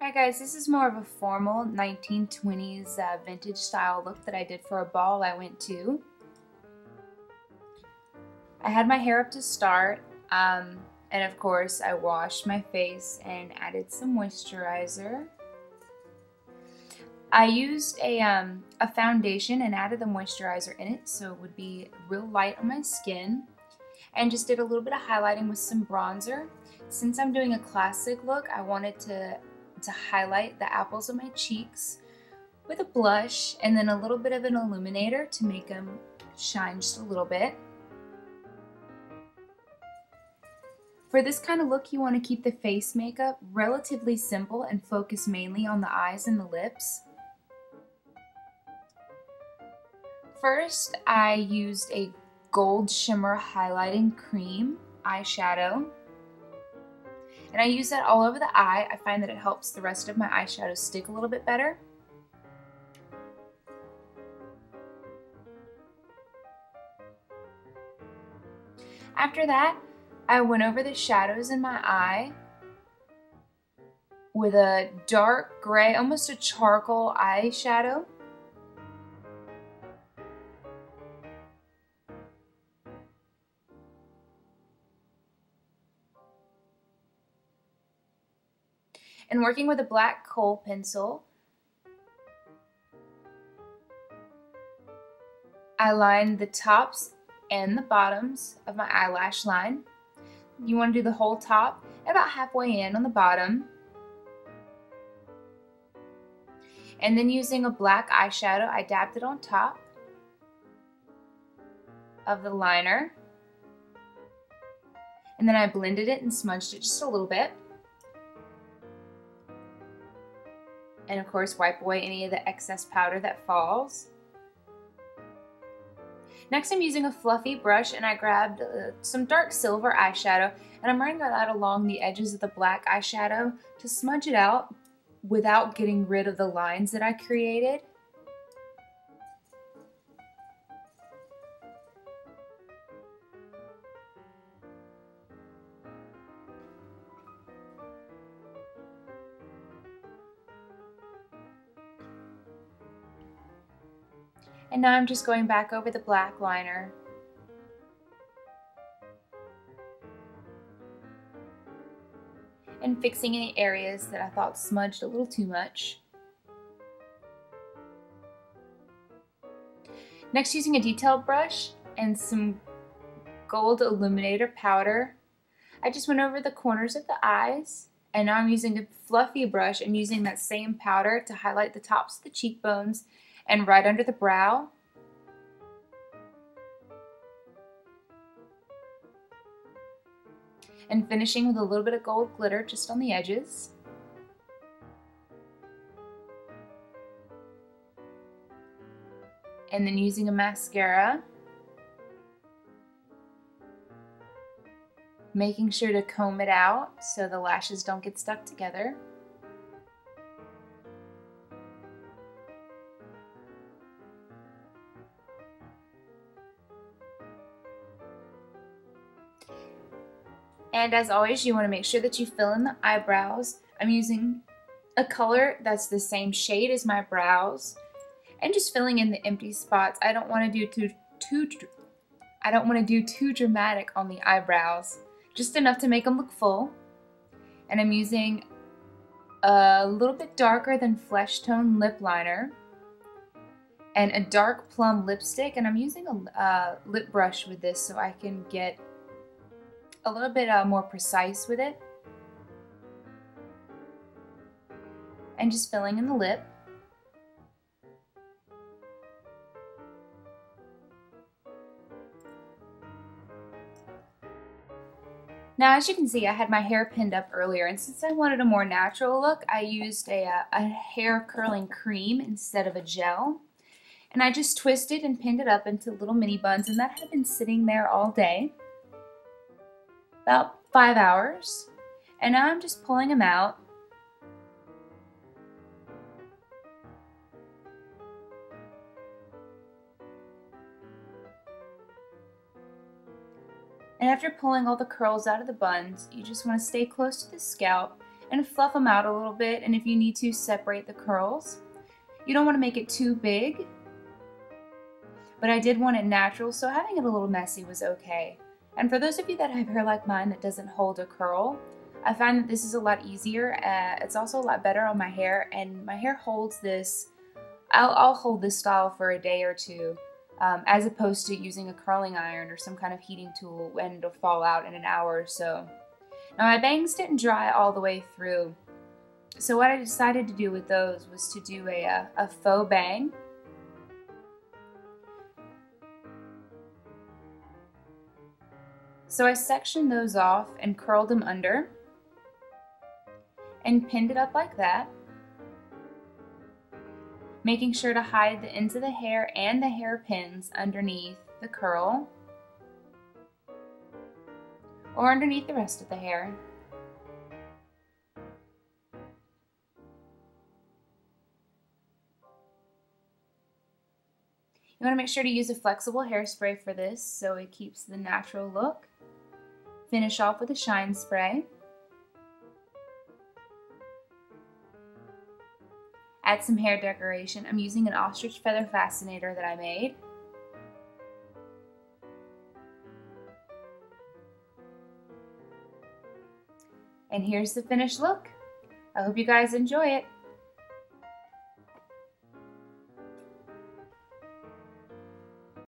Hi guys, this is more of a formal 1920s vintage style look that I did for a ball I went to. I had my hair up to start, and of course I washed my face and added some moisturizer. I used a foundation and added the moisturizer in it so it would be real light on my skin, and just did a little bit of highlighting with some bronzer. Since I'm doing a classic look, I wanted to highlight the apples of my cheeks with a blush and then a little bit of an illuminator to make them shine just a little bit. For this kind of look, you want to keep the face makeup relatively simple and focus mainly on the eyes and the lips. First, I used a gold shimmer highlighting cream eyeshadow. And I use that all over the eye. I find that it helps the rest of my eyeshadow stick a little bit better. After that, I went over the shadows in my eye with a dark gray, almost a charcoal eyeshadow. And working with a black kohl pencil, I lined the tops and the bottoms of my eyelash line. You want to do the whole top about halfway in on the bottom. And then using a black eyeshadow, I dabbed it on top of the liner. And then I blended it and smudged it just a little bit. And of course, wipe away any of the excess powder that falls. Next, I'm using a fluffy brush and I grabbed some dark silver eyeshadow and I'm running that along the edges of the black eyeshadow to smudge it out without getting rid of the lines that I created. And now I'm just going back over the black liner. And fixing any areas that I thought smudged a little too much. Next, using a detailed brush and some gold illuminator powder, I just went over the corners of the eyes. And now I'm using a fluffy brush and using that same powder to highlight the tops of the cheekbones and right under the brow. And finishing with a little bit of gold glitter just on the edges. And then using a mascara, making sure to comb it out so the lashes don't get stuck together. And as always, you want to make sure that you fill in the eyebrows. I'm using a color that's the same shade as my brows, and just filling in the empty spots. I don't want to do too dramatic on the eyebrows, just enough to make them look full. And I'm using a little bit darker than flesh tone lip liner and a dark plum lipstick, and I'm using a lip brush with this so I can get a little bit more precise with it. And just filling in the lip. Now, as you can see, I had my hair pinned up earlier, and since I wanted a more natural look, I used a hair curling cream instead of a gel. And I just twisted and pinned it up into little mini buns, and that had been sitting there all day. About 5 hours, and now I'm just pulling them out. And after pulling all the curls out of the buns, you just want to stay close to the scalp and fluff them out a little bit, and if you need to, separate the curls. You don't want to make it too big, but I did want it natural, so having it a little messy was okay. And for those of you that have hair like mine that doesn't hold a curl, I find that this is a lot easier. It's also a lot better on my hair, and my hair holds this. I'll hold this style for a day or two, as opposed to using a curling iron or some kind of heating tool and it'll fall out in an hour or so. Now my bangs didn't dry all the way through, so what I decided to do with those was to do a faux bang. So I sectioned those off and curled them under and pinned it up like that, making sure to hide the ends of the hair and the hairpins underneath the curl or underneath the rest of the hair. You want to make sure to use a flexible hairspray for this so it keeps the natural look. Finish off with a shine spray. Add some hair decoration. I'm using an ostrich feather fascinator that I made. And here's the finished look. I hope you guys enjoy it.